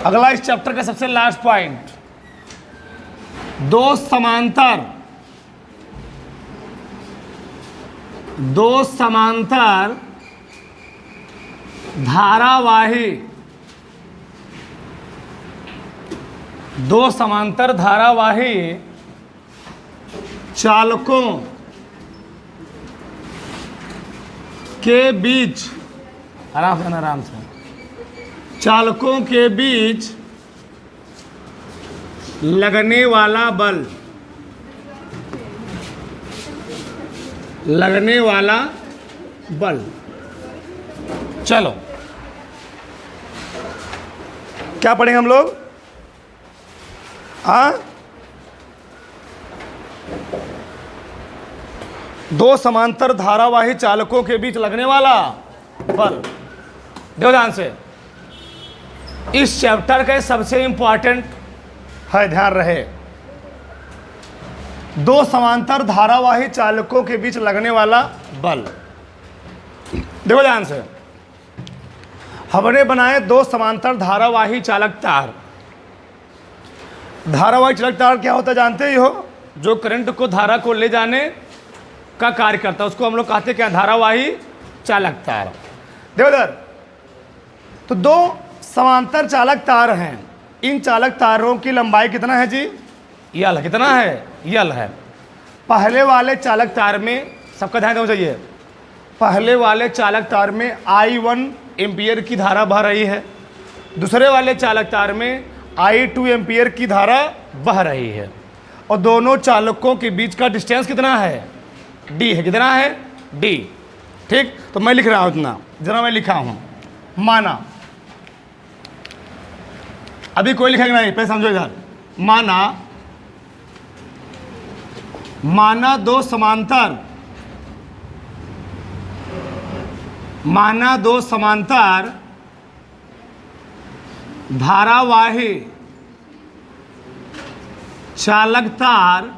अगला इस चैप्टर का सबसे लास्ट पॉइंट, दो समांतर धारावाही चालकों के बीच, आराम से चालकों के बीच लगने वाला बल। चलो क्या पढ़ेंगे हम लोग? दो समांतर धारावाही चालकों के बीच लगने वाला बल। देखो ध्यान से, इस चैप्टर का सबसे इंपॉर्टेंट है, ध्यान रहे, दो समांतर धारावाही चालकों के बीच लगने वाला बल। देखो ध्यान से, हमने बनाए दो समांतर धारावाही चालक तार। धारावाही चालक तार क्या होता है जानते ही हो? जो करंट को, धारा को ले जाने का कार्य करता है, उसको हम लोग कहते हैं क्या? धारावाही चालक तार। देखो इधर, तो दो समांतर चालक तार हैं। इन चालक तारों की लंबाई कितना है जी? यल। कितना है? यल है। पहले वाले चालक तार में, सबका ध्यान देना चाहिए, पहले वाले चालक तार में I1 एम्पियर की धारा बह रही है, दूसरे वाले चालक तार में I2 एम्पियर की धारा बह रही है, और दोनों चालकों के बीच का डिस्टेंस कितना है? D है। कितना है? D। ठीक, तो मैं लिख रहा हूँ इतना, जरा मैं लिखा हूँ। माना, अभी कोई लिखेगा नहीं, पहले समझो इधर। माना दो समांतर धारावाही चालक तार,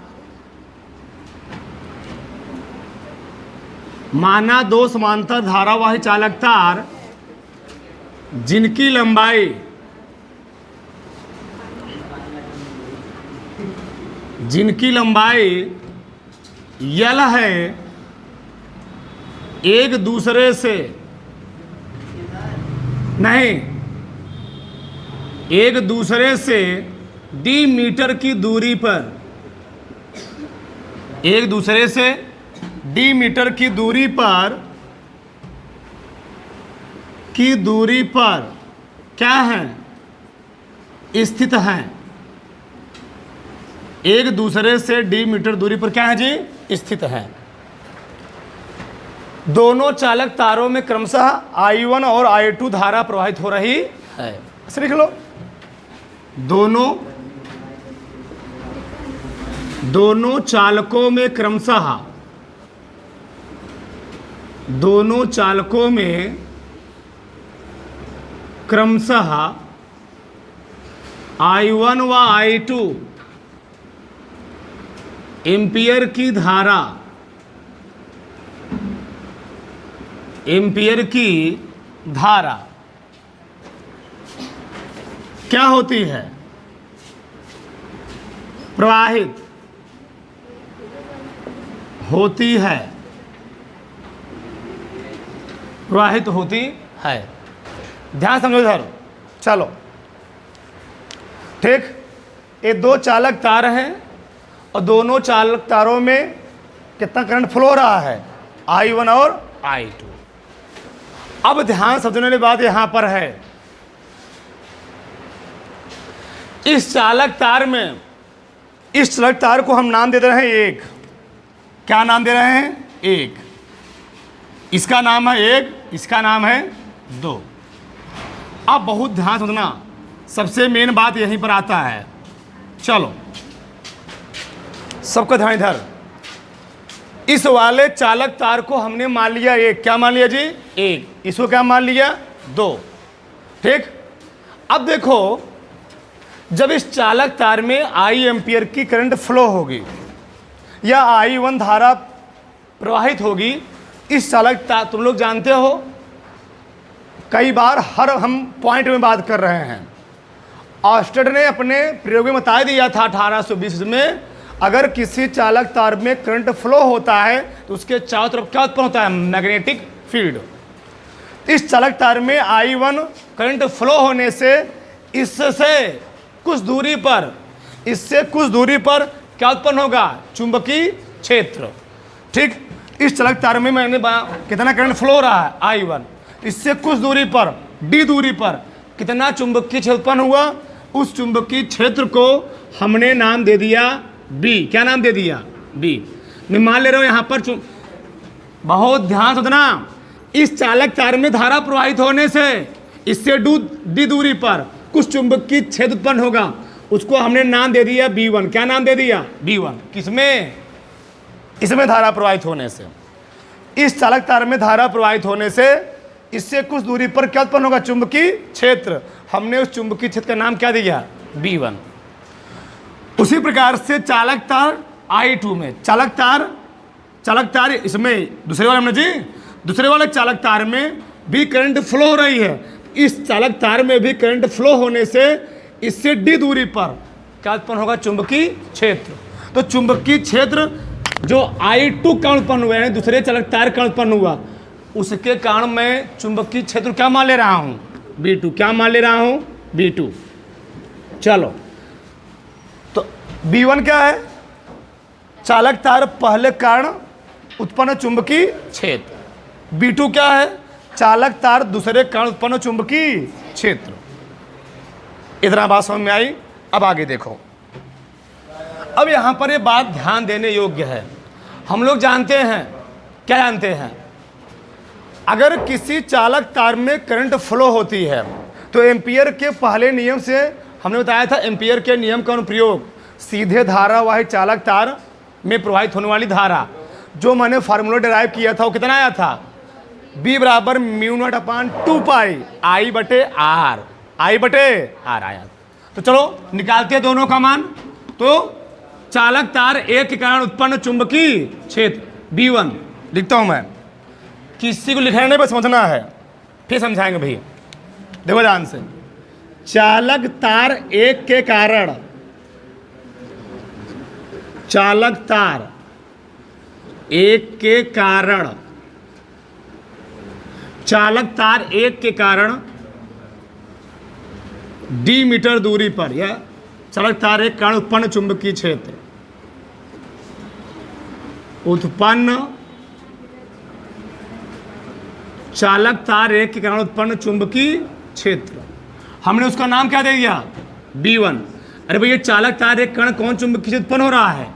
माना दो समांतर धारावाही चालक तार जिनकी लंबाई यल है, एक दूसरे से d मीटर की दूरी पर, एक दूसरे से d मीटर की दूरी पर क्या है? स्थित हैं। एक दूसरे से d मीटर दूरी पर क्या है जी? स्थित है। दोनों चालक तारों में क्रमशः I1 और I2 धारा प्रवाहित हो रही है। ऐसे लिख लो, दोनों चालकों में क्रमशः I1 व I2 एम्पियर की धारा क्या होती है? प्रवाहित होती है। ध्यान समझो इधर। चलो ठीक, ये दो चालक तार हैं और दोनों चालक तारों में कितना करंट फ्लो हो रहा है? I1 और I2। अब ध्यान समझने वाली बात यहां पर है, इस चालक तार को हम नाम दे रहे हैं एक। क्या नाम दे रहे हैं? एक। इसका नाम है एक, इसका नाम है दो। अब बहुत ध्यान समझना, सबसे मेन बात यहीं पर आता है। चलो सबका ध्यान इधर। इस वाले चालक तार को हमने मान लिया एक। क्या मान लिया जी? एक। इसको क्या मान लिया? दो। ठीक, अब देखो, जब इस चालक तार में I एम्पियर की करंट फ्लो होगी या I1 धारा प्रवाहित होगी, इस चालक तार, तुम लोग जानते हो कई बार हर हम पॉइंट में बात कर रहे हैं, ऑस्टेड ने अपने प्रयोग में बता दिया था 1820 में, अगर किसी चालक तार में करंट फ्लो होता है तो उसके चारों तरफ क्या उत्पन्न होता है? Magnetic field. इस चालक तार में I1 करंट फ्लो होने से इससे कुछ दूरी पर क्या उत्पन्न होगा? चुंबकीय क्षेत्र। ठीक, इस चालक तार में मैंने कितना करंट फ्लो हो रहा है? I1। इससे कुछ दूरी पर, d दूरी पर कितना चुंबकीय क्षेत्र उत्पन्न हुआ? उस चुंबकीय क्षेत्र को हमने नाम दे दिया B। क्या नाम दे दिया? B। मैं मान ले रहा हूं यहां पर बहुत ध्यान से सुनना, इस चालक तार में धारा प्रवाहित होने से इससे d दूरी पर कुछ चुंबकीय क्षेत्र उत्पन्न होगा, उसको हमने नाम दे दिया B1। क्या नाम दे दिया? B1। किसमें? इसमें धारा प्रवाहित होने से, इस चालक तार में धारा प्रवाहित होने से इससे कुछ दूरी पर क्या उत्पन्न होगा? चुंबकीय क्षेत्र। हमने उस चुंबकीय क्षेत्र का नाम क्या दिया? B1। उसी प्रकार से चालक तार I2 में, चालक तार इसमें दूसरे वाले चालक तार में भी करंट फ्लो हो रही है। इस चालक तार में भी करंट फ्लो होने से इससे d दूरी पर क्या उत्पन्न होगा? चुंबकीय क्षेत्र। तो चुंबकीय क्षेत्र जो I2 कारण उत्पन्न हुआ है, दूसरे चालक तार कारण उत्पन्न हुआ, उसके कारण मैं चुंबकीय क्षेत्र क्या मान ले रहा हूं? B2। क्या मान ले रहा हूं? B2। चलो, तो B1 क्या है? चालक तार पहले कारण उत्पन्न चुंबकीय क्षेत्र। B2 क्या है? चालक तार दूसरे कारण उत्पन्न चुंबकीय क्षेत्र। इतना बात समझ में आई? अब आगे देखो। अब यहां पर ये बात ध्यान देने योग्य है। हम लोग जानते हैं, क्या जानते हैं? अगर किसी चालक तार में करंट फ्लो होती है तो एम्पियर के पहले नियम से हमने बताया था, एम्पियर के नियम का अनुप्रयोग सीधे धारावाही चालक तार में प्रवाहित होने वाली धारा, जो मैंने फार्मूला डिराइव किया था, वो कितना आया था? B बराबर μ0/2π I/R आया। तो चलो निकालते हैं दोनों का मान। तो चालक तार एक के कारण उत्पन्न चुंबकीय क्षेत्र B1 लिखता हूं मैं, किसी को लिखने पर समझना है, फिर समझाएंगे भैया। देखो ध्यान से, चालक तार एक के कारण, चालक तार एक के कारण, चालक तार एक के कारण d मीटर दूरी पर, या चालक तार एक कारण उत्पन्न चुंबकीय क्षेत्र, उत्पन्न चालक तार एक के कारण उत्पन्न चुंबकीय क्षेत्र, हमने उसका नाम क्या दे दिया? B1। अरे भैया, चालक तार एक कारण कौन चुंबकीय क्षेत्र उत्पन्न हो रहा है?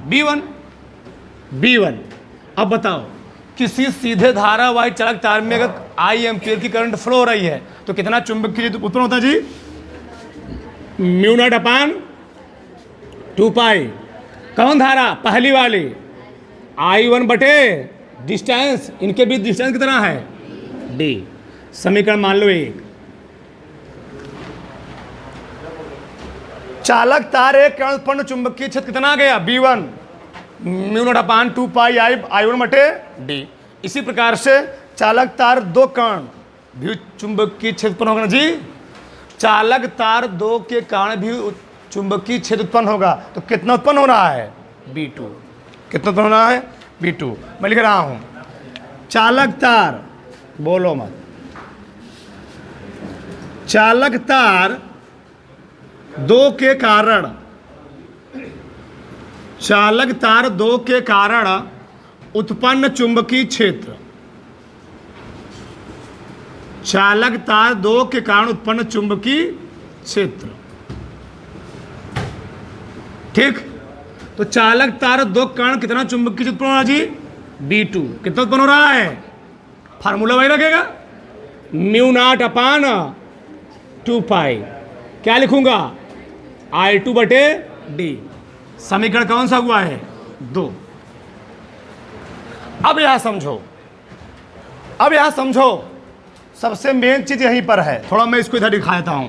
B1। अब बताओ, किसी सीधे धारावाही चालक तार में अगर I एम्पियर की करंट फ्लो हो रही है तो कितना चुंबकीय क्षेत्र उत्पन्न होता है जी? μ0/2π। कौन धारा? पहली वाली I1 बटे डिस्टेंस, इनके बीच डिस्टेंस कितना है? D। समीकरण मान लो 1। चालक तार एक कारण उत्पन्न चुंबकीय क्षेत्र कितना आ गया? B1 μ0/2π I1 बटे D। इसी प्रकार से चालक तार दो कारण भी चुंबकीय क्षेत्र उत्पन्न होगा ना जी। चालक तार दो के कारण भी चुंबकीय क्षेत्र उत्पन्न होगा, तो कितना उत्पन्न हो रहा है? B2। कितना उत्पन्न हो रहा है? B2। मैं लिख रहा हूं, चालक तार, बोलो मत, चालक तार दो के कारण, चालक तार दो के कारण उत्पन्न चुंबकीय क्षेत्र, चालक तार दो के कारण उत्पन्न चुंबकीय क्षेत्र। ठीक, तो चालक तार दो के कारण कितना चुंबकीय क्षेत्र उत्पन्न हो रहा है जी? B2। कितना उत्पन्न हो रहा है? फार्मूला वही रखेगा, μ0/2π। क्या लिखूंगा? I2 बटे D। समीकरण कौन सा हुआ है? 2। अब यहां समझो, सबसे मेन चीज यहीं पर है। थोड़ा मैं इसको इधर दिखाता हूं,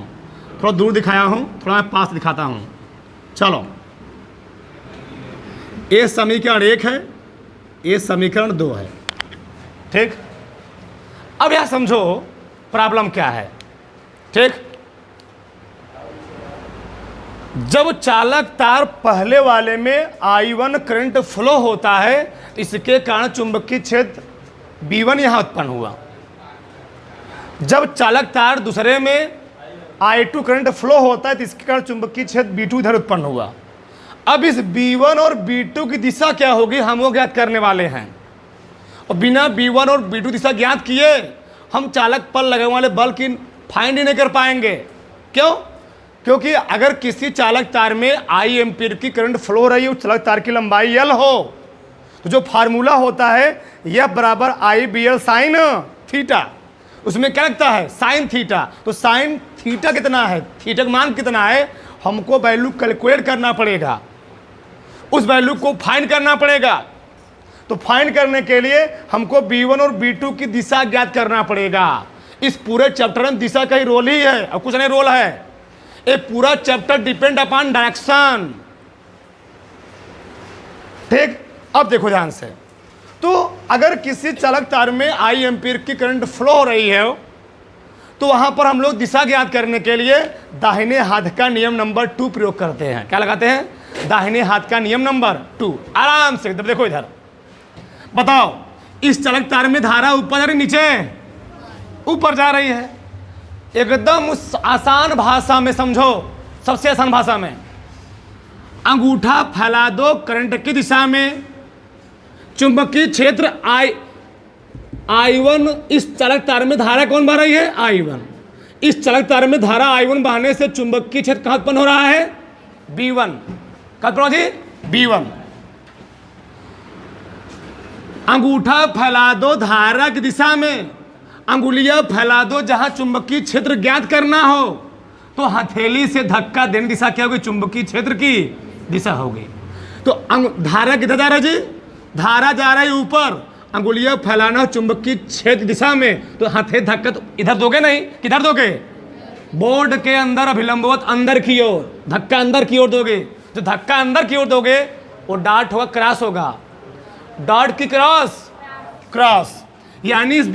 थोड़ा दूर दिखाया हूं, थोड़ा मैं पास दिखाता हूं। चलो, ये समीकरण 1 है, ये समीकरण 2 है। ठीक, अब यहां समझो प्रॉब्लम क्या है। ठीक, जब चालक तार पहले वाले में I1 करंट फ्लो होता है, इसके कारण चुंबकीय क्षेत्र B1 यहां उत्पन्न हुआ। जब चालक तार दूसरे में I2 करंट फ्लो होता है, तो इसके कारण चुंबकीय क्षेत्र B2 इधर उत्पन्न हुआ। अब इस B1 और B2 की दिशा क्या होगी, हम वो ज्ञात करने वाले हैं। और बिना B1 और B2 दिशा ज्ञात किए हम चालक पर लगने वाले बल की फाइंड ही नहीं कर पाएंगे। क्यों? क्योंकि अगर किसी चालक तार में I एम्पीयर की करंट फ्लो हो रही है, उस चालक तार की लंबाई L हो, तो जो फार्मूला होता है यह बराबर IBL साइन थीटा, उसमें क्या लगता है साइन थीटा। तो साइन थीटा कितना है, थीटा का मान कितना है, हमको वैल्यू कैलकुलेट करना पड़ेगा, उस वैल्यू को फाइंड करना पड़ेगा। तो फाइंड करने के लिए हमको B1 और B2 की दिशा ज्ञात करना पड़ेगा। इस पूरे चैप्टर में दिशा का ही रोल ही है और कुछ नहीं रोल है। ये पूरा चैप्टर डिपेंड अपॉन डायरेक्शन। ठीक, अब देखो ध्यान से। तो अगर किसी चालक तार में I एम्पीयर की करंट फ्लो हो रही है, तो वहां पर हम लोग दिशा ज्ञात करने के लिए दाहिने हाथ का नियम नंबर 2 प्रयोग करते हैं। क्या लगाते हैं? दाहिने हाथ का नियम नंबर 2। आराम से देखो इधर, बताओ इस चालक तार में धारा ऊपर जा रही नीचे? ऊपर जा रही है। एकदम उस आसान भाषा में समझो, सबसे आसान भाषा में, अंगूठा फैला दो करंट की दिशा में, चुंबकीय क्षेत्र I1, इस चालक तार में धारा कौन बह रही है? I1। इस चालक तार में धारा I1 बहने से चुंबकीय क्षेत्र कहां उत्पन्न हो रहा है? B1। कहां उत्पन्न जी? B1। अंगूठा फैला दो धारा की दिशा में, अंगुलियां फैला दो जहां चुंबकीय क्षेत्र ज्ञात करना हो, तो हथेली से धक्का देने दिशा क्या होगी? चुंबकीय क्षेत्र की दिशा होगी। तो धारा किधर जा रहा है जी? धारा जा रहा है ऊपर, अंगुलियां फैलाना चुंबकीय क्षेत्र दिशा में, तो हथे धक्का तो इधर दोगे नहीं, किधर दोगे? बोर्ड के अंदर अभिलंबवत अंदर की ओर, धक्का अंदर की ओर दोगे। जो धक्का अंदर की ओर दोगे वो डॉट होगा, क्रॉस होगा, डॉट की क्रॉस, यानी इस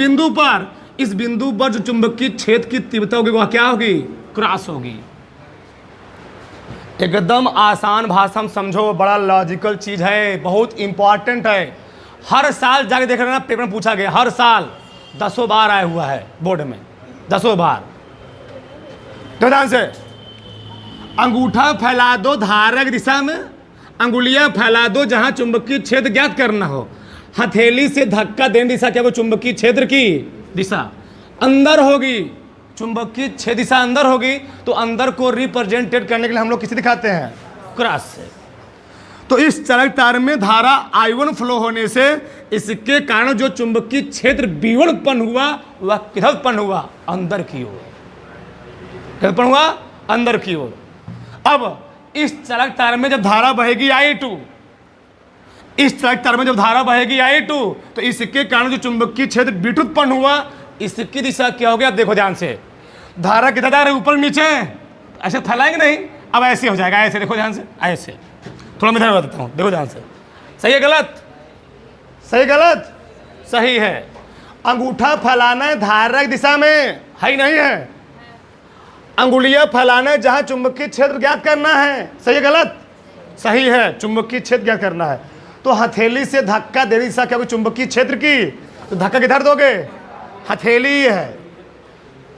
बिंदु पर जो चुंबकीय क्षेत्र की तीव्रता होगी वह क्या होगी? क्रॉस होगी। एकदम आसान भाषा में समझो, बड़ा लॉजिकल चीज है, बहुत इंपॉर्टेंट है। हर साल जाके देख रहे ना, पेपर में पूछा गया, हर साल 10 बार आया हुआ है बोर्ड में, 10 बार। तो ध्यान से, अंगूठा फैला दो धारा की दिशा में, अंगुलियां फैला दो जहां चुंबकीय क्षेत्र ज्ञात करना हो, हथेली से धक्का देने दिशा क्या होगी? चुंबकीय क्षेत्र की दिशा अंदर होगी, चुंबकीय क्षेत्र दिशा अंदर होगी। तो अंदर को रिप्रेजेंटेट करने के लिए हम लोग किसे दिखाते हैं? क्रॉस से। तो इस चालक तार में धारा I1 फ्लो होने से इसके कारण जो चुंबकीय क्षेत्र B1 उत्पन्न हुआ वह किधर उत्पन्न हुआ? अंदर की ओर। किधर उत्पन्न हुआ? अंदर की ओर। अब इस चालक तार में जब धारा बहेगी I2, इस चालक तार में जब धारा बहेगी I2, तो इसके कारण जो चुंबकीय क्षेत्र B2 उत्पन्न हुआ, इसकी दिशा क्या होगी? आप देखो ध्यान से, धारा किधर जा रही है? ऊपर नीचे। ऐसे फैलाएंगे नहीं, अब ऐसे हो जाएगा, ऐसे देखो ध्यान से, ऐसे। थोड़ा मैं इधर बताता हूँ, देखो ध्यान से। सही है गलत? सही गलत? सही है। अंगूठा फैलाना है धारा की दिशा में, है ही नहीं है? अंगुलियां फैलाना है जहां चुंबकीय क्षेत्र ज्ञात करना है। सही है गलत? सही है, चुंबकीय क्षेत्र ज्ञात करना है। तो हथेली से धक्का देने दिशा क्या होगी? चुंबकीय क्षेत्र की। तो धक्का किधर दोगे? हथेली है,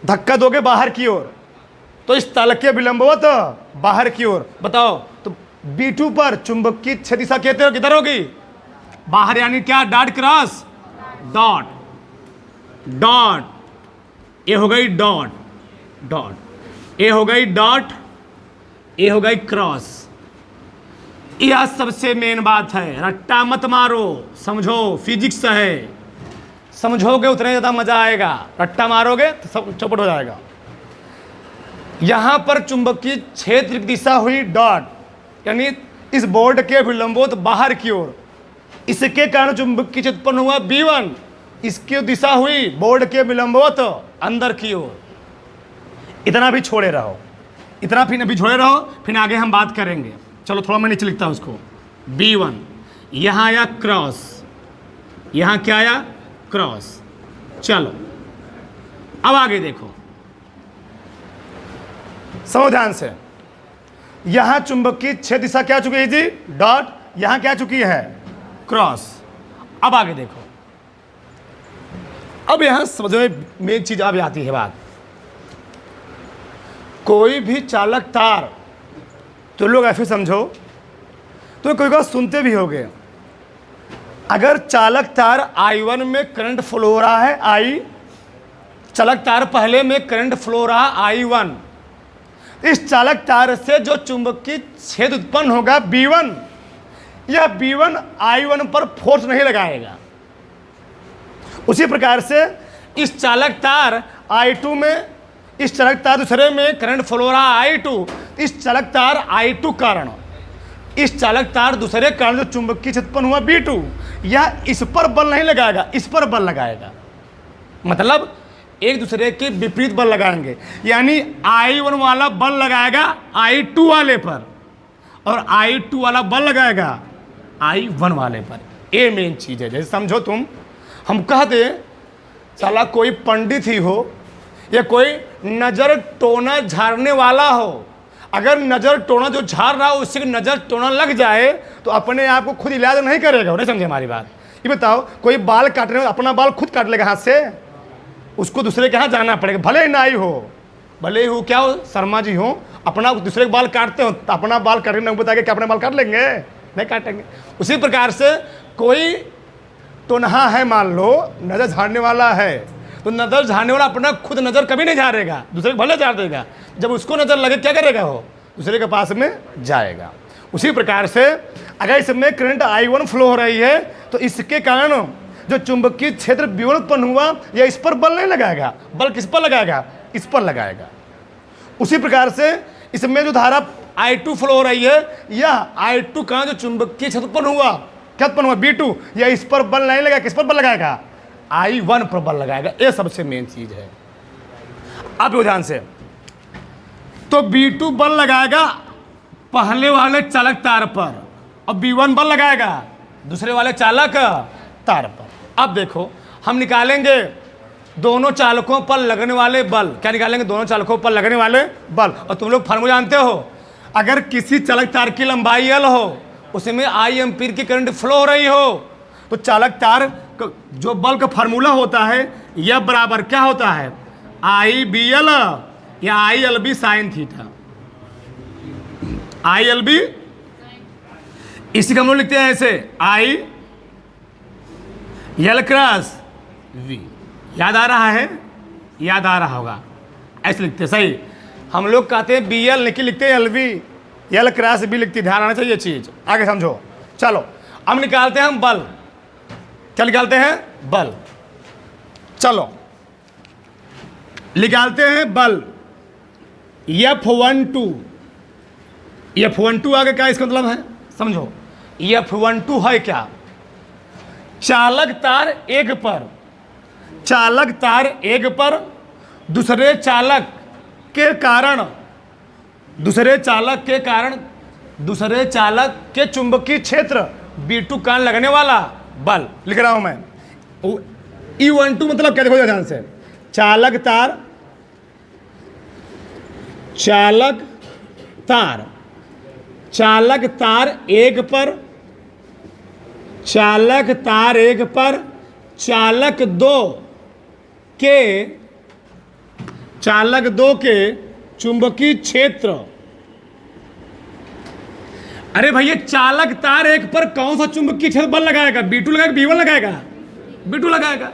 धक्का दोगे बाहर की ओर, तो इस तालकीय विलंबवत बाहर की ओर। बताओ, तो B2 पर चुंबकीय क्षेत्र दिशा कहते हो किधर होगी? बाहर, यानी क्या? डॉट क्रॉस डॉट, डॉट, ये हो गई डॉट डॉट, ये हो गई डॉट, ये हो गई क्रॉस। यह सबसे मेन बात है, रट्टा मत मारो, समझो, फिजिक्स है, समझोगे उतने ज़्यादा मजा आएगा। रट्टा मारोगे तो सब चौपट हो जाएगा। यहां पर चुंबकीय क्षेत्र की दिशा हुई डॉट, यानी इस बोर्ड के विलंबवत बाहर की ओर, इसके कारण चुंबकीय क्षेत्र उत्पन्न हुआ B1, इसकी दिशा हुई बोर्ड के विलंबवत अंदर की ओर। इतना भी छोड़े रहो, इतना फिर अभी छोड़े रहो, फिर आगे हम बात करेंगे। चलो थोड़ा मैं नीचे लिखता हूं उसको। B1 यहां आया क्रॉस, यहां क्या आया? क्रॉस। चलो अब आगे देखो, समझो ध्यान से। यहां चुंबकीय क्षेत्र दिशा क्या चुकी है जी, डॉट, यहां क्या चुकी है, क्रॉस। अब आगे देखो, अब यहां समझ में मेन चीज अब आती है बात, कोई भी चालक तार, तो लोग ऐसे समझो, तो कोई बात सुनते भी होगे, अगर चालक तार I1 में करंट फ्लो हो रहा है, I चालक तार पहले में करंट फ्लो हो रहा I1, इस चालक तार से जो चुंबकीय क्षेत्र उत्पन्न होगा B1, यह B1 I1 पर फोर्स नहीं लगाएगा। उसी प्रकार से इस चालक तार I2 में, इस चालक तार दूसरे में करंट फ्लो हो रहा I2, इस चालक तार I2 कारण, इस चालक तार दूसरे कारण जो चुंबकीय क्षेत्र उत्पन्न हुआ B2, यह इस पर बल नहीं लगाएगा, इस पर बल लगाएगा। मतलब एक दूसरे के विपरीत बल लगाएंगे, यानी I1 वाला बल लगाएगा I2 वाले पर, और I2 वाला बल लगाएगा I1 वाले पर। ये मेन चीज है। जैसे समझो तुम, हम कह दे साला कोई पंडित ही हो या कोई नजर टोना झाड़ने वाला हो, अगर नजर टोना जो झाड़ रहा हो उससे नजर टोना लग जाए तो अपने आप को खुद इलाज नहीं करेगा। नहीं समझे हमारी बात? ये बताओ, कोई बाल काटने में अपना बाल खुद काट लेगा हाथ से? उसको दूसरे के यहाँ जाना पड़ेगा, भले ही नाई हो, भले ही हो क्या हो, शर्मा जी हो, अपना दूसरे के बाल काटते हो तो अपना बाल काटने नहीं बता के क्या अपने बाल काट लेंगे? नहीं काटेंगे। उसी प्रकार से कोई टोनहा है, मान लो नजर झाड़ने वाला है, तो नजर झाड़ने वाला अपना खुद नजर कभी नहीं झाड़ेगा, दूसरे को भले झाड़ देगा। जब उसको नजर लगे क्या करेगा? वो दूसरे के पास में जाएगा। उसी प्रकार से अगर इसमें करंट I1 फ्लो हो रही है तो इसके कारण जो चुंबकीय क्षेत्र B1 उत्पन्न हुआ, यह इस पर बल नहीं लगाएगा, बल किस पर लगाएगा? इस पर लगाएगा। उसी प्रकार से इसमें जो धारा I2 फ्लो हो रही है, यह I2 का जो चुंबकीय क्षेत्र उत्पन्न हुआ, क्या उत्पन्न हुआ? B2, यह इस पर बल नहीं लगाएगा, किस पर बल लगाएगा? I1 पर बल लगाएगा। ये सबसे मेन चीज है। अब ध्यान से, तो B2 बल लगाएगा पहले वाले चालक तार पर और B1 बल लगाएगा दूसरे वाले चालक तार पर। अब देखो, हम निकालेंगे दोनों चालकों पर लगने वाले बल। क्या निकालेंगे? दोनों चालकों पर लगने वाले बल। और तुम लोग फार्मूला जानते हो, अगर किसी चालक तार की लंबाई L हो, उसमें I एम्पीयर की करंट फ्लो हो रही हो, तो चालक तार जो बल का फार्मूला होता है, यह बराबर क्या होता है? IBL या ILB साइन थीटा। ILB, इसी का हम लोग लिखते हैं ऐसे, IL क्रॉस V। याद आ रहा है? याद आ रहा होगा, ऐसे लिखते हैं। सही, हम लोग कहते हैं BL लेकिन लिखते हैं LV, L क्रॉस B लिखते, ध्यान आना चाहिए चीज। आगे समझो। चलो अब निकालते हैं हम बल। क्या निकालते हैं? बल। चलो निकालते हैं बल। F12 आगे क्या इसका मतलब है? समझो, F12 है क्या? चालक तार एक पर, चालक तार एक पर दूसरे चालक के कारण, दूसरे चालक के कारण, दूसरे चालक के चुंबकीय क्षेत्र B2 कारण लगने वाला बल लिख रहा हूं मैं। E12 मतलब क्या? देखो ध्यान से, चालक तार, चालक तार, चालक तार एक पर, चालक तार एक पर चालक दो के, चालक दो के चुंबकीय क्षेत्र। अरे भैया, चालक तार एक पर कौन सा चुंबकीय क्षेत्र बल लगाएगा? B2 लगाएगा, B1 लगाएगा? B2 लगाएगा।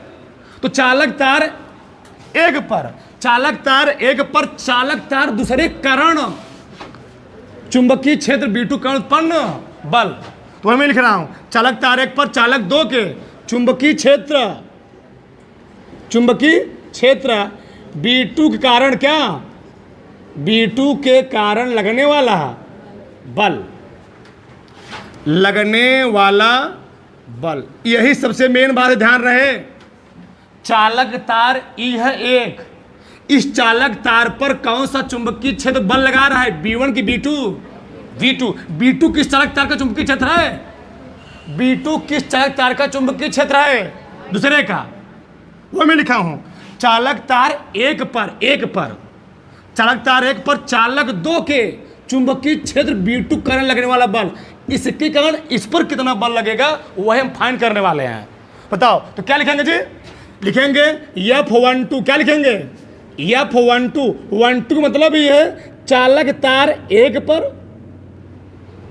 तो चालक तार एक पर, चालक तार एक पर चालक तार दूसरे कारण चुंबकीय क्षेत्र B2 कारण उत्पन्न बल। तो मैं लिख रहा हूं, चालक तार एक पर चालक दो के चुंबकीय क्षेत्र, चुंबकीय क्षेत्र B2 के कारण क्या? B2 के कारण लगने वाला बल, लगने वाला बल। यही सबसे मेन बात है, ध्यान रहे। चालक तार E है एक, इस चालक तार पर कौन सा चुंबकीय क्षेत्र बल लगा रहा है? B1 की B2? V2। B2 किस चालक तार का चुंबकीय क्षेत्र है? B2 किस चालक तार का चुंबकीय क्षेत्र है? दूसरे का। वो मैं लिखा हूं, चालक तार एक पर, एक पर, चालक तार एक पर चालक दो के चुंबकीय क्षेत्र B2 करंट लगने वाला बल, इसके कारण इस पर कितना बल लगेगा वह हम फाइंड करने वाले हैं। बताओ तो क्या लिखेंगे जी, लिखेंगे F12, क्या लिखेंगे F12 मतलब ये है चालक तार 1 पर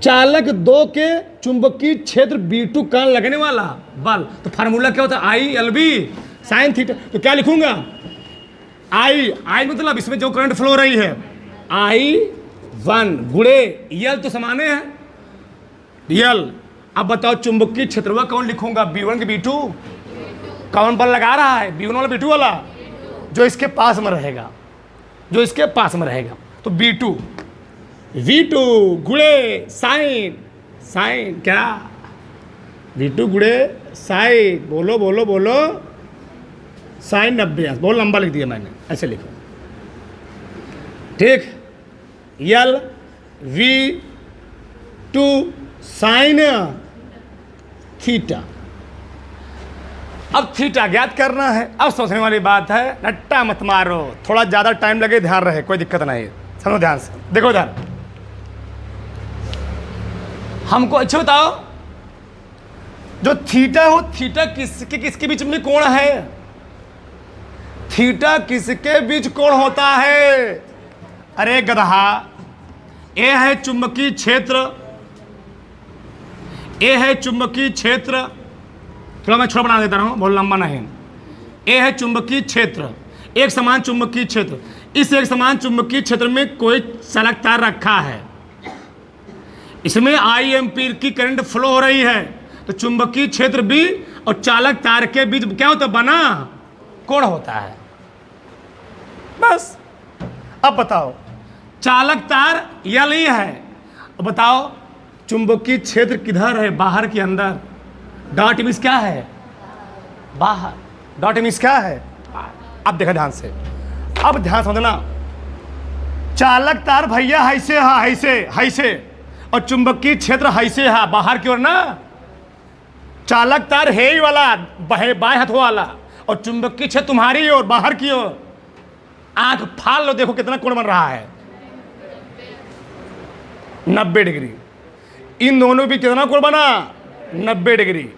चालक 2 के चुंबकीय क्षेत्र B2 करंट लगने वाला बल। तो फार्मूला क्या होता है ILB साइन थीटा। तो क्या लिखूंगा I मतलब इसमें जो करंट फ्लो हो रही है I1 गुणे L तो समाने है L। अब बताओ चुंबकीय क्षेत्र वह कौन लिखूंगा B1 के B2, कौन बल लगा रहा है B1 वाला B2 वाला, जो इसके पास में रहेगा, जो इसके पास में रहेगा। तो B2 V2 गुणे साइन क्या V2 गुणे साइन, बोलो बोलो बोलो, साइन 90, बहुत लंबा लिख दिया मैंने, ऐसे लिखो ठीक। L V2 sine theta. अब थीटा ज्ञात करना है। अब सोचने वाली बात है, रट्टा मत मारो, थोड़ा ज़्यादा टाइम लगे, ध्यान रहे, कोई दिक्कत नहीं, समझो ध्यान से। देखो इधर हमको अच्छा बताओ, जो थीटा हो, थीटा किसके बीच में कोण है, थीटा किसके बीच कोण होता है? अरे गधा, ए है चुंबकीय क्षेत्र, ए है चुंबकीय क्षेत्र, थोड़ा मैं छोटा बना देता हूं, बहुत लंबा नहीं। ए है चुंबकीय क्षेत्र, एक समान चुंबकीय क्षेत्र। इस एक समान चुंबकीय क्षेत्र में कोई चालक तार रखा है, इसमें I एम्पीयर की करंट फ्लो हो रही है। तो चुंबकीय क्षेत्र भी और चालक तार के बीच क्या होता है, बना कोण होता है। बस अब बताओ, चालक तार L ही है। अब बताओ चुंबकीय क्षेत्र किधर है, बाहर के अंदर, डॉट मिस क्या है, बाहर, डॉट मिस क्या है। अब देखा ध्यान से, अब ध्यान समझना, चालक तार भैया ऐसे है, ऐसे, और चुंबकीय क्षेत्र ऐसे है, बाहर की ओर ना। चालक तार है ही वाला, बाएं हाथ वाला, और चुंबकीय क्षेत्र तुम्हारी ओर, बाहर की ओर। आंख फाड़ लो, देखो कितना कोण बन रहा है, 90 डिग्री। इन दोनों भी कितना कोण बना, 90 डिग्री,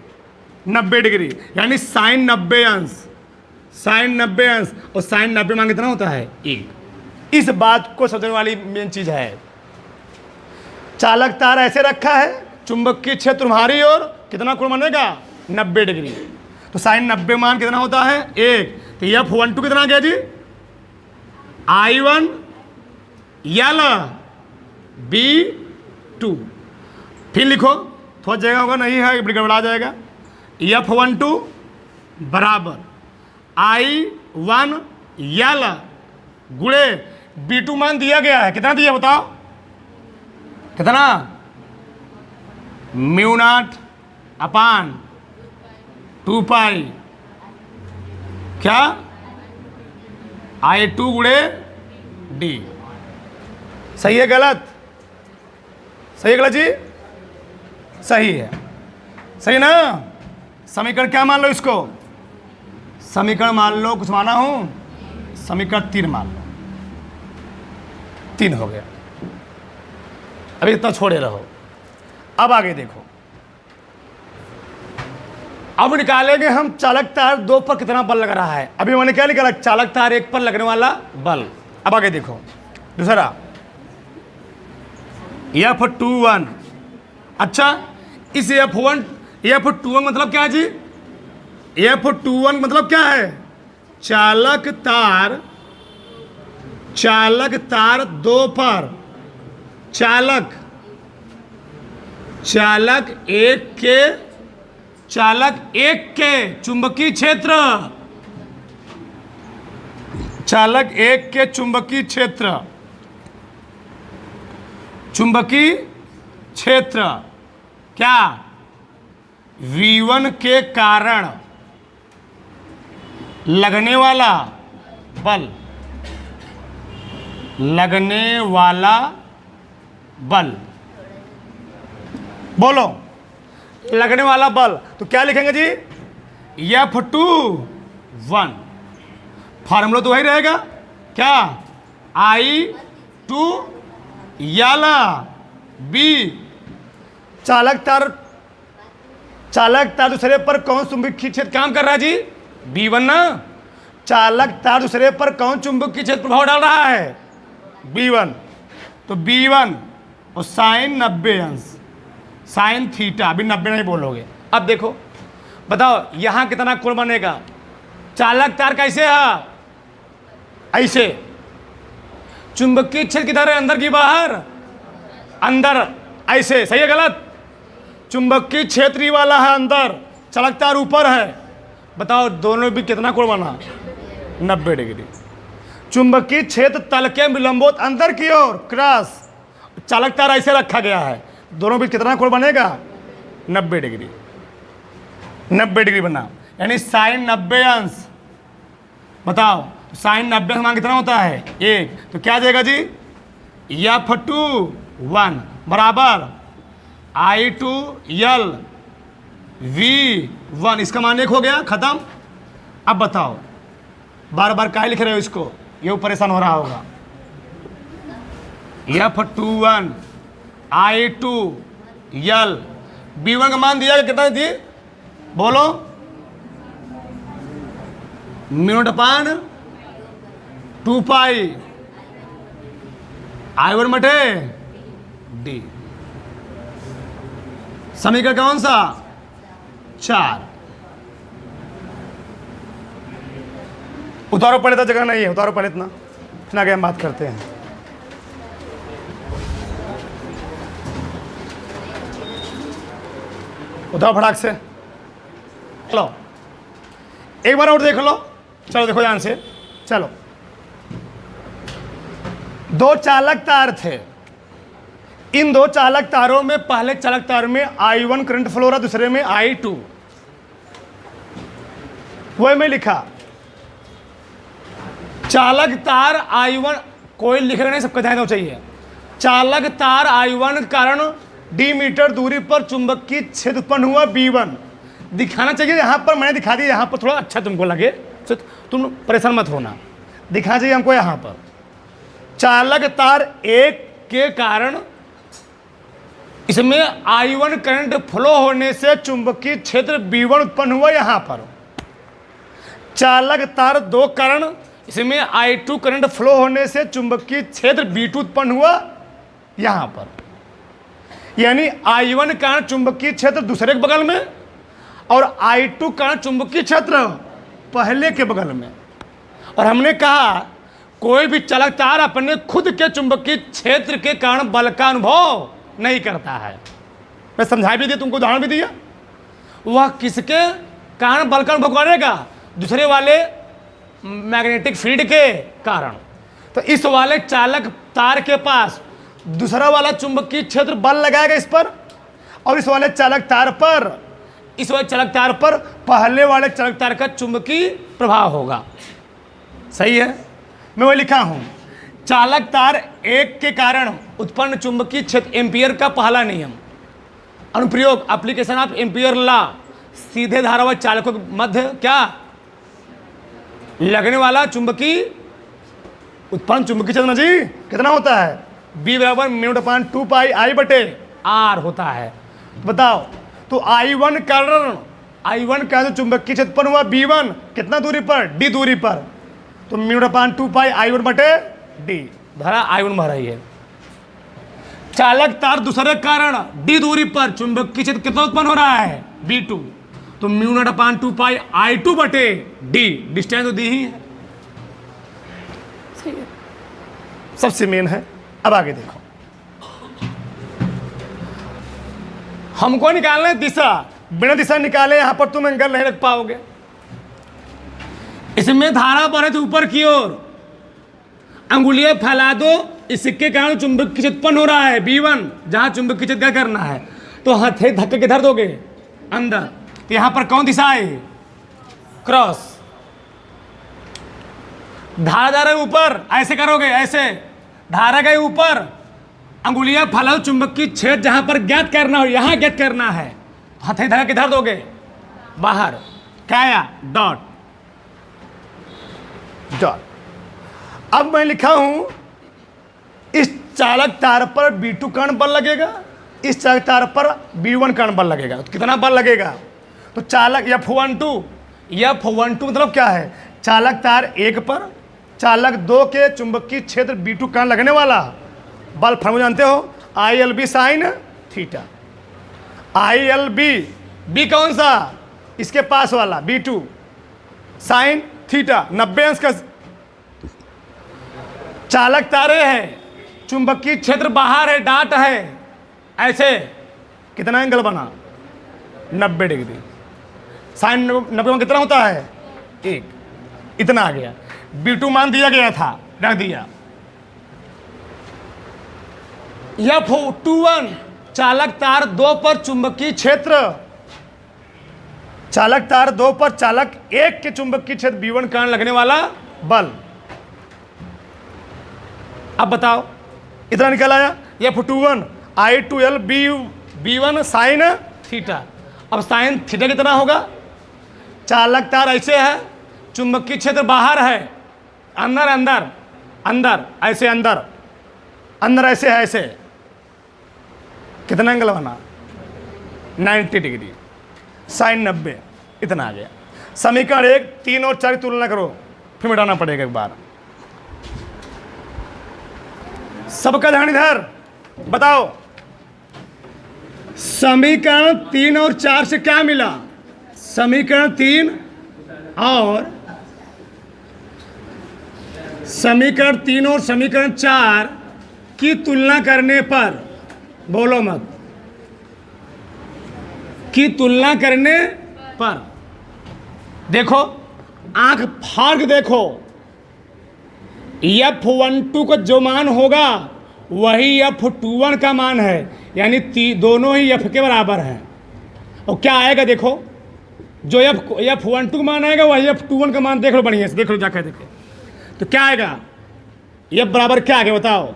90 डिग्री, यानी साइन 90 अंश, साइन 90 अंश, और साइन 90 मान कितना होता है 1। इस बात को समझने वाली मेन चीज है, चालक तार ऐसे रखा है, चुंबकीय क्षेत्र तुम्हारी ओर, कितना कोण बनेगा 90 डिग्री। तो साइन 90 मान कितना होता है 1। तो F12 कितना गया जी, I1 L B2। फिर लिखो, थोड़ा जगह होगा नहीं है, गड़बड़ा जाएगा। F12 बराबर I1 L गुणे B2 मान दिया गया है, कितना दिया बताओ, कितना, μ0 अपान 2 पाई क्या I2 गुणे D। सही है गलत, सही है गलत जी, सही है, सही ना। समीकरण क्या मान लो इसको, समीकरण मान लो, कुछ माना हूं, समीकरण 3 मान लो, 3 हो गया। अभी इतना छोड़े रहो। अब आगे देखो, अब निकालेंगे हम चालक तार 2 पर कितना बल लग रहा है। अभी मैंने क्या निकाला, चालक तार 1 पर लगने वाला बल। अब आगे देखो, दूसरा F21। अच्छा, इस F21 मतलब क्या है जी, F21 मतलब क्या है, चालक तार 2 पर चालक 1 के चुंबकीय क्षेत्र, चालक 1 के चुंबकीय क्षेत्र, चुंबकीय क्षेत्र क्या, V1 के कारण लगने वाला बल, लगने वाला बल, बोलो लगने वाला बल। तो क्या लिखेंगे जी, F21, फार्मूला तो वही रहेगा क्या, I2 याला बी। चालक तार दूसरे पर कौन चुंबकीय क्षेत्र काम कर रहा है जी? B1 ना। चालक तार दूसरे पर कौन चुंबकीय क्षेत्र प्रभाव डाल रहा है? B1। तो B1 और साइन 90 अंश, साइन थीटा, अभी 90 नहीं बोलोगे। अब देखो बताओ यहां कितना कोण बनेगा? चालक तार कैसे है? ऐसे। चुंबकीय क्षेत्र किधर है? अंदर की बाहर? अंदर। ऐसे सही है गलत? चुंबकीय क्षेत्र वाला है अंदर, चालक तार ऊपर है। बताओ दोनों भी कितना कोण बना? 90 डिग्री। चुंबकीय क्षेत्र तल के विलंबोत अंदर की ओर क्रॉस, चालक तार ऐसे रखा गया है, दोनों भी कितना कोण बनेगा? 90 डिग्री। 90 डिग्री बना, यानी साइन 90 अंश। बताओ साइन 90 मान कितना होता है? 1। तो क्या देगा जी? F2 बराबर I2 L V1। इसका मान 1 हो गया, खत्म। अब बताओ बार बार क्या लिख रहे हो इसको? ये परेशान हो रहा होगा। F21 I2 L V1 का मान दिया कितना दी? बोलो। (2 पाई I1 बटे D। समीकरण कौन सा? 4। उतारो पड़े तो जगह नहीं है, उतारो पड़े इतना, फिर आगे हम बात करते हैं। उतारो फटाक से। चलो एक बार और देख लो। चलो देखो ध्यान से। चलो दो चालक तार थे। इन दो चालक तारों में पहले चालक तार में I1 करंट फ्लो रहा, दूसरे में I2। वह मैं लिखा चालक तार I1, कोई लिख रहे नहीं, सबका ध्यान देना चाहिए। चालक तार I1 कारण d मीटर दूरी पर चुंबकीय क्षेत्र उत्पन्न हुआ B1। दिखाना चाहिए यहाँ पर, मैंने दिखा दिया यहाँ पर, थोड़ा अच्छा तुमको लगे तो तुम परेशान मत होना। दिखाना चाहिए हमको यहाँ पर चालक तार 1 के कारण इसमें I1 करंट फ्लो होने से चुंबकीय क्षेत्र B1 उत्पन्न हुआ यहाँ पर। चालक तार 2 कारण इसमें I2 करंट फ्लो होने से चुंबकीय क्षेत्र B2 उत्पन्न हुआ यहाँ पर। यानी I1 कारण चुंबकीय क्षेत्र दूसरे के बगल में और I2 कारण चुंबकीय क्षेत्र पहले के बगल में। और हमने कहा कोई भी चालक तार अपने खुद के चुंबकीय क्षेत्र के कारण बल का अनुभव नहीं करता है। मैं समझा भी दिया, तुमको उदाहरण भी दिया। वह किसके कारण बल का अनुभव करेगा? दूसरे वाले मैग्नेटिक फील्ड के कारण। तो इस वाले चालक तार के पास दूसरा वाला चुंबकीय क्षेत्र बल लगाएगा इस पर, और इस वाले चालक तार पर, इस वाले चालक तार पर पहले वाले चालक तार का चुंबकीय प्रभाव होगा। सही है? मैं वही लिखा हूं चालक तार 1 के कारण उत्पन्न चुंबकीय क्षेत्र एम्पियर का पहला नियम। अनुप्रयोग एप्लीकेशन ऑफ एम्पियर लॉ। सीधे धारा व चालकों के मध्य क्या लगने वाला चुंबकीय उत्पन्न चुंबकीय क्षेत्र ना जी कितना होता है? B बराबर μ/2 पाई I बटे R होता है। बताओ तो I1 कारण I1 का जो चुंबकीय क्षेत्र उत्पन्न हुआ B1 कितना दूरी पर? D दूरी पर। तो μ/2 पाई I1 बटे D, धारा I1 बह रही है। चालक तार दूसरे कारण D दूरी पर चुंबकीय क्षेत्र कितना उत्पन्न हो रहा है? B2। तो μ/2 पाई I2 बटे D, डिस्टेंस तो दी ही है। सही है, सबसे मेन है। अब आगे देखो, हमको निकालना है दिशा। बिना दिशा निकाले यहां पर तुम एंगल नहीं रख पाओगे। इसमें धारा बढ़े तो ऊपर की ओर, अंगुलियां फैला दो, इसके कारण चुंबकीय क्षेत्र उत्पन्न हो रहा है B1, जहां चुंबकीय क्षेत्र क्या करना है? तो हथे धक्के के धर दोगे अंदर। तो यहां पर कौन दिशा है? क्रॉस। धारा जा रहे ऊपर, ऐसे करोगे, ऐसे धारा गए ऊपर, अंगुलियां फैलाओ, चुंबकीय क्षेत्र जहां पर ज्ञात करना हो यहां ज्ञात करना है, हथे धक्के के धर दोगे बाहर। क्या आया? Dot dot. अब मैं लिखा हूं इस चालक तार पर B2 कण बल लगेगा, इस चालक तार पर B1 कण बल लगेगा। तो कितना बल लगेगा? तो चालक F12 मतलब क्या है? चालक तार 1 पर चालक 2 के चुंबकीय क्षेत्र B2 कण लगने वाला बल फॉर्मूला जानते हो, ILB sine theta. ILB, B कौन सा? इसके पास वाला B2 साइन थीटा 90 अंश का। चालक तारे हैं, चुंबकीय क्षेत्र बाहर है, डाट है, ऐसे कितना एंगल बना? 90 डिग्री। साइन 90 में कितना होता है? 1। इतना आ गया। B2 मान दिया गया था, रख दिया। F21 चालक तार 2 पर चुंबकीय क्षेत्र, चालक तार 2 पर चालक 1 के चुंबकीय क्षेत्र B1 कारण लगने वाला बल। अब बताओ इतना निकल आया। F21 I2L B1 sine theta. अब साइन थीटा कितना होगा? चालक तार ऐसे है, चुंबकीय क्षेत्र बाहर है, अंदर अंदर अंदर ऐसे अंदर अंदर ऐसे है, ऐसे कितना एंगल बना? 90 डिग्री। साइन 90 इतना आ गया। समीकरण 1, 3 और 4 की तुलना करो, फिर मिटाना पड़ेगा एक बार। सबका ध्यान इधर बताओ, समीकरण 3 और 4 से क्या मिला? समीकरण 3 और समीकरण 4 की तुलना करने पर, बोलो मत, की तुलना करने पर देखो, आंख फाड़ के देखो, F12 का जो मान होगा वही F21 का मान है, यानी दोनों ही F के बराबर हैं। और क्या आएगा देखो, जो F12 का मान आएगा वही F21 का मान देख लो, बढ़िया से देख लो, जाकर देखो तो क्या आएगा। F बराबर क्या आएगा बताओ?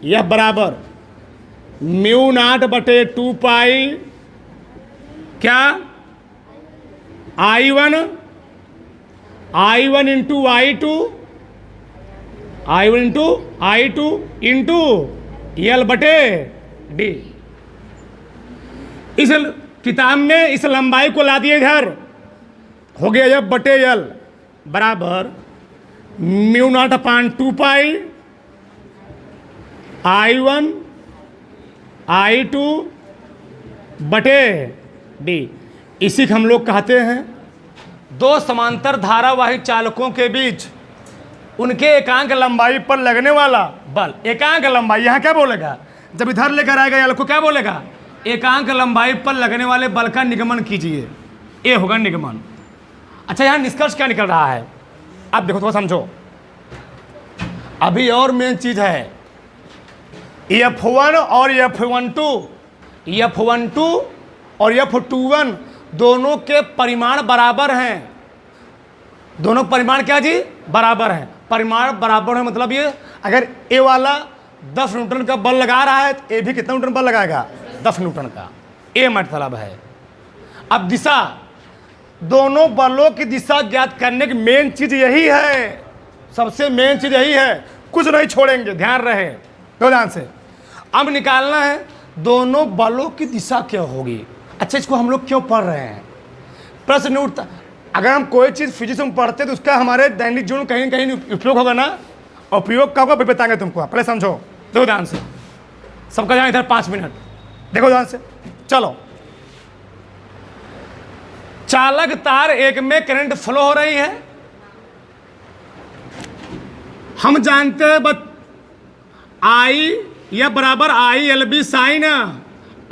F बराबर μ0/2 पाई क्या? I1 into L/D। इस किताब में इस लंबाई को ला दिए इधर, हो गया F/L बराबर μ0/2 पाई I1/D। इसी को हम लोग कहते हैं दो समांतर धारावाही चालकों के बीच उनके एकांक लंबाई पर लगने वाला बल। एकांक लंबाई यहाँ क्या बोलेगा? जब इधर लेकर आएगा या को क्या बोलेगा? एकांक लंबाई पर लगने वाले बल का निगमन कीजिए, ये होगा निगमन। अच्छा, यहाँ निष्कर्ष क्या निकल रहा है? अब देखो, थोड़ा समझो। अभी और मेन चीज है, F1 और F12 दोनों के परिमाण बराबर हैं। दोनों परिमाण क्या जी? बराबर हैं। परिमाण बराबर है मतलब ये, अगर ए वाला 10 न्यूटन का बल लगा रहा है तो ए भी कितना न्यूटन बल लगाएगा? 10 न्यूटन का। ए मतलब है। अब दिशा, दोनों बलों की दिशा ज्ञात करने की मेन चीज यही है, सबसे मेन चीज यही है, कुछ नहीं छोड़ेंगे, ध्यान रहे तो ध्यान से। अब निकालना है दोनों बलों की दिशा क्या होगी। अच्छा, इसको हम लोग क्यों पढ़ रहे हैं? प्रश्न उठता, अगर हम कोई चीज़ फिजिक्स में पढ़ते तो उसका हमारे दैनिक जीवन कहीं कहीं उपयोग होगा ना। उपयोग का होगा बताएंगे तुमको, पहले समझो, देखो ध्यान से। सबका ध्यान इधर 5 मिनट देखो ध्यान से। चलो, चालक तार 1 में करंट फ्लो हो रही है, हम जानते हैं बस I या बराबर ILB साइन।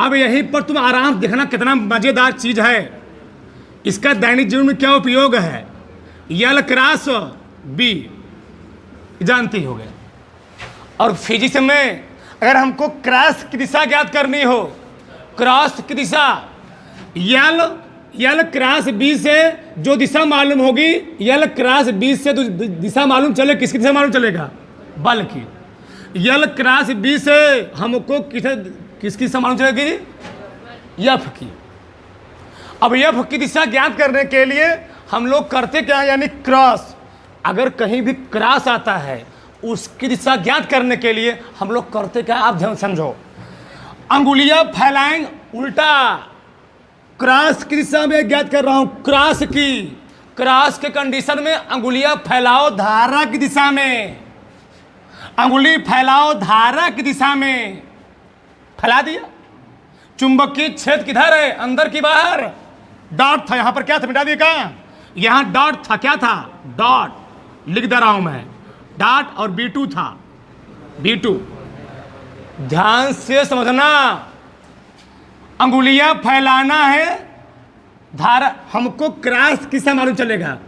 अब यहीं पर तुम आराम देखना कितना मजेदार चीज है, इसका दैनिक जीवन में क्या उपयोग है। L/B जानती हो गए। और फिजिक्स में अगर हमको क्रॉस की दिशा ज्ञात करनी हो, क्रॉस की दिशा L/B से जो दिशा मालूम होगी, L/B से तो दिशा मालूम चले, किसकी दिशा मालूम चलेगा? बल की। L/B से हमको किसकी दिशा मालूम चलेगी? F की। अब F की दिशा ज्ञात करने के लिए हम लोग करते क्या है, यानी क्रॉस। अगर कहीं भी क्रॉस आता है उसकी दिशा ज्ञात करने के लिए हम लोग करते क्या, आप ध्यान समझो। अंगुलियां फैलाएं उल्टा, क्रॉस की दिशा में ज्ञात कर रहा हूं, क्रॉस की, क्रॉस के कंडीशन में अंगुलियां फैलाओ धारा की दिशा में, अंगुली फैलाओ धारा की दिशा में, फैला दिया। चुंबकीय क्षेत्र किधर है, अंदर की बाहर, डॉट था यहां पर, क्या था मिटा दिया, कहां, यहां डॉट था, क्या था, डॉट लिख दे रहा हूं मैं, डॉट और B2 था, B2। ध्यान से समझना, अंगुलियां फैलाना है धारा, हमको क्रॉस की दिशा मालूम चलेगा,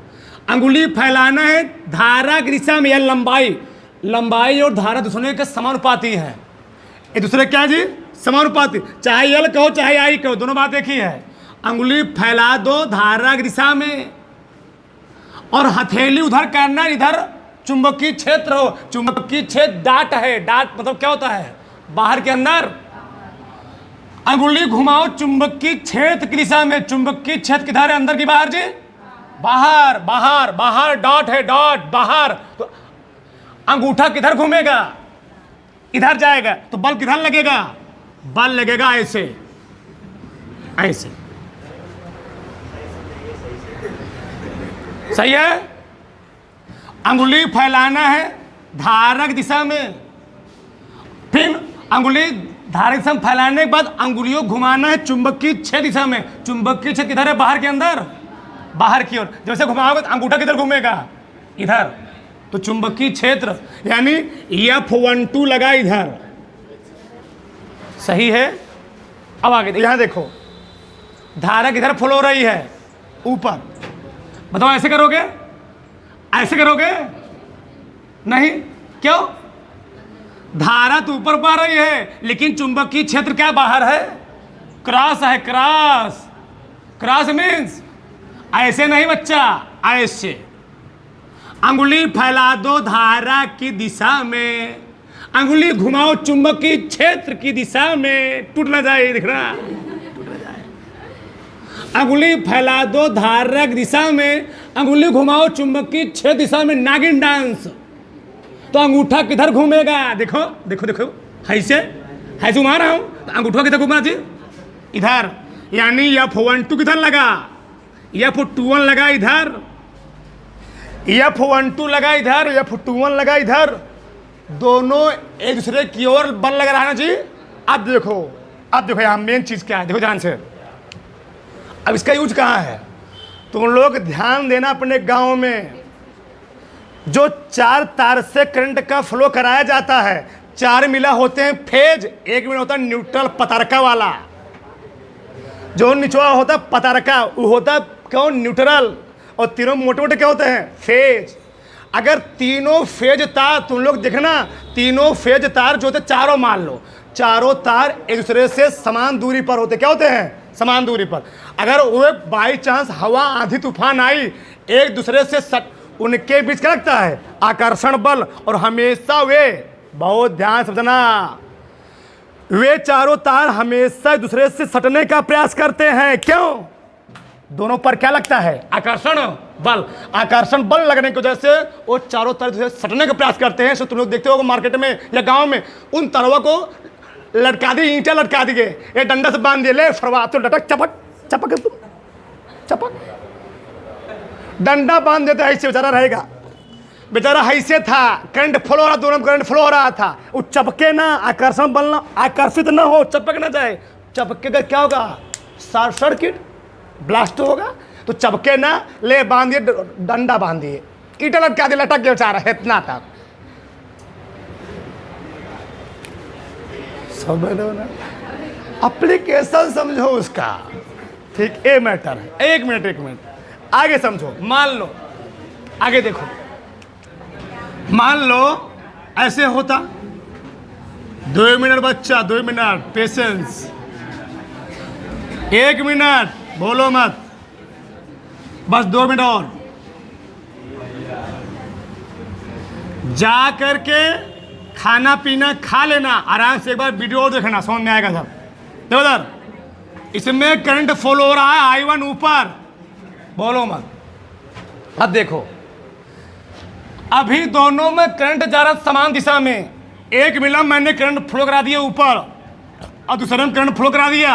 अंगुली फैलाना है धारा की दिशा में, या लंबाई, लंबाई और धारा दूसरे के समानुपाती है, ये दूसरे क्या है जी, समानुपाती, चाहे यल कहो चाहे आई कहो, दोनों बात एक ही है। अंगुली फैला दो धारा की दिशा में, और हथेली उधर करना, इधर चुंबकीय क्षेत्र हो, चुंबकीय क्षेत्र डाट है, डाट मतलब क्या होता है, बाहर के अंदर, अंगुली घुमाओ चुंबकीय क्षेत्र की दिशा में, चुंबकीय क्षेत्र किधर है, अंदर की बाहर जी, बाहर, बाहर, बाहर, डॉट है, डॉट बाहर, तो अंगूठा किधर घूमेगा, इधर जाएगा, तो बल किधर लगेगा, बल लगेगा ऐसे, ऐसे, सही है। अंगुली फैलाना है धारा की दिशा में, फिर अंगुली धारा की दिशा में फैलाने के बाद अंगुलियों घुमाना है चुंबकीय क्षेत्र दिशा में, चुंबकीय क्षेत्र किधर है, बाहर के अंदर, बाहर की ओर, जैसे घुमाओगे तो अंगूठा किधर घूमेगा, इधर, तो चुंबकीय क्षेत्र यानी F12 लगा इधर, सही है। अब आगे यहां देखो, धारा किधर फ्लो हो रही है, ऊपर, बताओ ऐसे करोगे, ऐसे करोगे, नहीं, क्यों, धारा तो ऊपर बह रही है, लेकिन चुंबकीय क्षेत्र क्या बाहर है, क्रॉस है, क्रॉस, क्रॉस मीन्स ऐसे नहीं बच्चा, ऐसे, अंगुली फैला दो धारा की दिशा में, अंगुली घुमाओ चुंबकीय क्षेत्र की दिशा में, टूट ना जाए, दिख रहा, टूट ना जाए, अंगुली फैला दो धारा की दिशा में, अंगुली घुमाओ चुंबकीय क्षेत्र दिशा में, नागिन डांस, तो अंगूठा किधर घूमेगा, देखो देखो देखो, ऐसे ऐसे घुमा रहा हूं, तो अंगूठा किधर घूमा जी, इधर, यानी F12 किधर लगा, F21 लगा इधर, F12 लगा इधर, F21 लगा इधर, दोनों एक दूसरे की ओर बल लगा रहा है ना जी। अब देखो, अब देखो यहाँ मेन चीज क्या है, देखो ध्यान से, अब इसका यूज कहाँ है, तुम लोग ध्यान देना, अपने गांव में जो 4 तार से करंट का फ्लो कराया जाता है, 4 मिला होते हैं फेज, एक मिला होता है न्यूट्रल पतारका वाला, जो निचवा होता है पतारका वो होता है कौन, न्यूट्रल, और तीनों मोटे मोटे क्या होते हैं, फेज। अगर तीनों फेज तार तुम लोग देखना, तीनों फेज तार जो होते, चारों मान लो, चारों तार एक दूसरे से समान दूरी पर होते, क्या होते हैं, समान दूरी पर। अगर वो बाई चांस हवा आंधी तूफान आई, एक दूसरे से सट, उनके बीच क्या लगता है, आकर्षण बल, और हमेशा वे, बहुत ध्यान समझना, वे चारों तार हमेशा एक दूसरे से सटने का प्रयास करते हैं, क्यों, दोनों पर क्या लगता है, आकर्षण बल, आकर्षण बल लगने की वजह से वो चारों तरफ से सटने का प्रयास करते हैं। सो तुम लोग देखते हो मार्केट में या गांव में, उन तारों को लटका दी, ईंटें लटका दी गए, ये डंडा से बांध दिए, ले फरवा, तो लटक, चपक चपक चपक, डंडा बांध देते, ऐसे बेचारा रहेगा, बेचारा ऐसे था, करंट फ्लो हो रहा, दोनों में करंट फ्लो हो रहा था, वो चपके ना, आकर्षण बल ना, आकर्षित ना हो, चपक ना जाए, चपके का क्या होगा, शॉर्ट सर्किट ब्लास्ट होगा, तो चपके ना, ले बांध दिए, डंडा बांध दिए, ईटा लटका दिए, लटक गया बेचारा, इतना था, समझो ना, एप्लीकेशन समझो उसका, ठीक, ये मैटर है। एक मिनट आगे समझो, मान लो, आगे देखो, मान लो ऐसे होता, 2 मिनट बच्चा, 2 मिनट पेशेंस, 1 मिनट बोलो मत, बस 2 मिनट और, जा करके खाना पीना खा लेना, आराम से एक बार वीडियो और देखना, समझ में आएगा सब। देखो उधर, इसमें करंट फ्लो हो रहा है, I1 ऊपर, बोलो मत। अब देखो, अभी दोनों में करंट जा रहा समान दिशा में, एक मिला मैंने करंट फ्लो करा दिया ऊपर और दूसरे में करंट फ्लो करा दिया।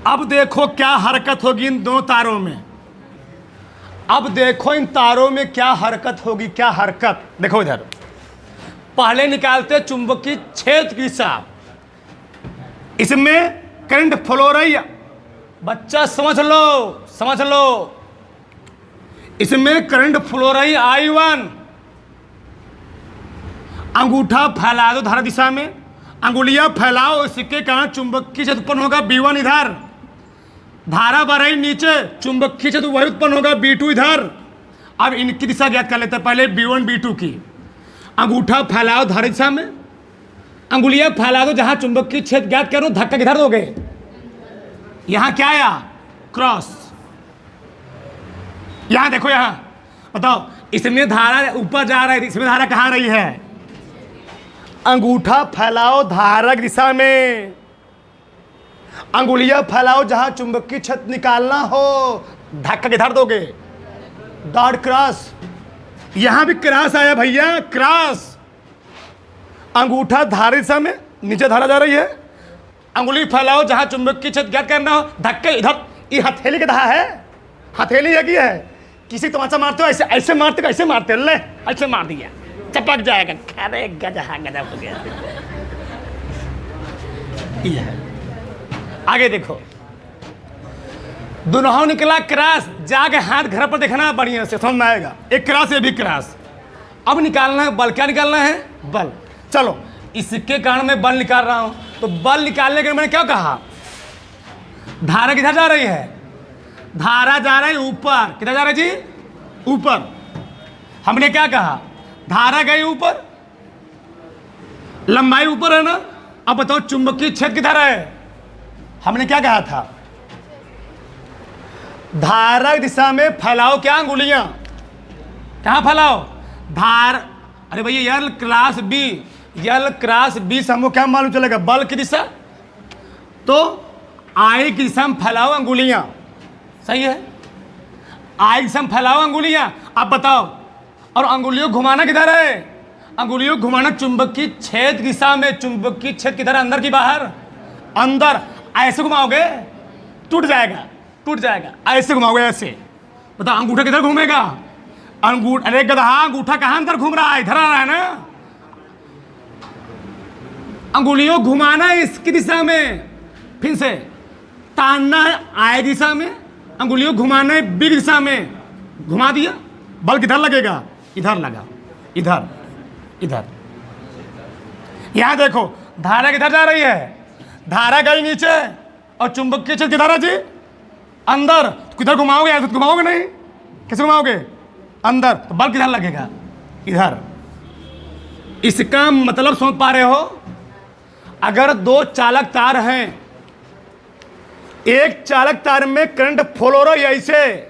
अब देखो क्या हरकत होगी इन दो तारों में, अब देखो इन तारों में क्या हरकत होगी, क्या हरकत। देखो इधर पहले निकालते चुंबकीय क्षेत्र की दिशा, इसमें करंट फ्लो रही है, बच्चा समझ लो समझ लो, इसमें करंट फ्लो रही I1, अंगूठा फैला दो धारा दिशा में, अंगुलियां फैलाओ, इसके कारण चुंबकीय क्षेत्र उत्पन्न होगा B1 इधर, धारा बढ़ रही नीचे, चुंबकीय क्षेत्र वही उत्पन्न होगा B2 इधर। अब इनकी दिशा ज्ञात कर लेते हैं, पहले B1 B2 की। अंगूठा फैलाओ धारा दिशा में, अंगुलियां फैला दो, जहां चुंबकीय क्षेत्र ज्ञात करो, धक्का किधर दोगे, यहां क्या आया, क्रॉस। यहां देखो, यहां बताओ, इसमें धारा ऊपर जा रहा है, इसमें धारा कहां रही है, अंगूठा फैलाओ धारा की दिशा में, अंगुलियां फैलाओ जहां चुंबकीय क्षेत्र निकालना हो, धक्का किधर दोगे, डॉट क्रॉस। यहां भी क्रॉस आया भैया, क्रॉस। अंगूठा धारा दिशा में, नीचे धारा जा रही है, अंगुली फैलाओ जहां चुंबकीय क्षेत्र ज्ञात करना हो, धक्के इधर। ये हथेली की तरह है, हथेली है कि है, किसी तमाचा मारते हो ऐसे ऐसे मारते, कैसे मारते, ले ऐसे मार दिया, चपक जाएगा, अरे गजब गजब हो गया। ये है, आगे देखो, दोनों निकला क्रॉस, जाके हाथ घर पर देखना बढ़िया से समझ में आएगा, एक क्रॉस ये भी क्रॉस। अब निकालना है बल, क्या निकालना है, बल। चलो इसके कारण मैं बल निकाल रहा हूं, तो बल निकालने के मैंने क्या कहा, धारा किधर जा रही है, धारा जा रही है ऊपर, किधर जा रही है जी, ऊपर। हमने क्या कहा, धारा गई ऊपर, लंबाई ऊपर है ना। अब बताओ चुंबकीय क्षेत्र किधर है, हमने क्या कहा था, धारा की दिशा में फैलाओ क्या, अंगुलियां कहां फैलाओ, धार। अरे भैया यल क्रॉस बी, यल क्रॉस बी से हमको क्या मालूम चलेगा, बल की दिशा, तो आई की दिशा में फैलाओ अंगुलियां, सही है, आई की दिशा में फैलाओ अंगुलियां। अब बताओ, और अंगुलियों घुमाना किधर है, अंगुलियों घुमाना चुंबकीय क्षेत्र दिशा में, चुंबकीय क्षेत्र किधर, अंदर की बाहर, अंदर। ऐसे घुमाओगे टूट जाएगा, टूट जाएगा, ऐसे घुमाओगे ऐसे, बताओ अंगूठा किधर घूमेगा, अरे गधा, अंगूठा कहां अंदर घूम रहा है, इधर आ रहा है ना। अंगुलियों घुमाना है इसकी दिशा में, फिर से तानना है आई दिशा में, अंगुलियों घुमाना है बी दिशा में, घुमा दिया, बल किधर लगेगा, इधर लगा, इधर इधर। यहां देखो धारा किधर जा रही है, धारा गई नीचे और चुंबकीय क्षेत्र किधर है जी, अंदर। तो किधर घुमाओगे, ऐसे घुमाओगे नहीं, कैसे घुमाओगे, अंदर, तो बल किधर लगेगा, इधर। इसका मतलब समझ पा रहे हो, अगर दो चालक तार हैं, एक चालक तार में करंट फ्लो रहा है ऐसे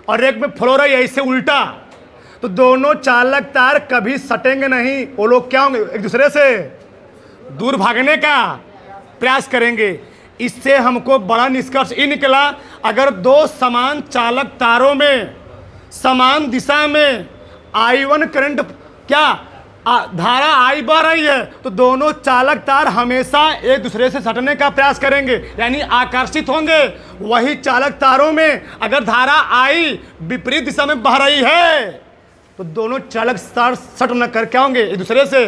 और एक में फ्लो रहा है ऐसे उल्टा, तो दोनों चालक तार कभी सटेंगे नहीं, वो लोग क्या होंगे, एक दूसरे से दूर भागने का प्रयास करेंगे। इससे हमको बड़ा निष्कर्ष ये निकला, अगर दो समान चालक तारों में समान दिशा में I1 करंट क्या धारा I बह रही है, तो दोनों चालक तार हमेशा एक दूसरे से सटने का प्रयास करेंगे, यानी आकर्षित होंगे। वही चालक तारों में अगर धारा I विपरीत दिशा में बह रही है, तो दोनों चालक तार सट न कर क्या होंगे, एक दूसरे से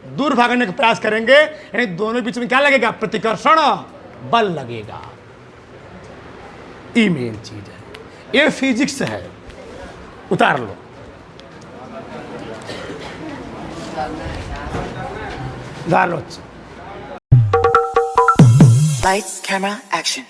दूर भागने का प्रयास करेंगे, यानी दोनों बीच में क्या लगेगा, प्रतिकर्षण बल लगेगा। ये मेन चीज है, ये फिजिक्स है, उतार लो। उतार लो। Lights, camera, action.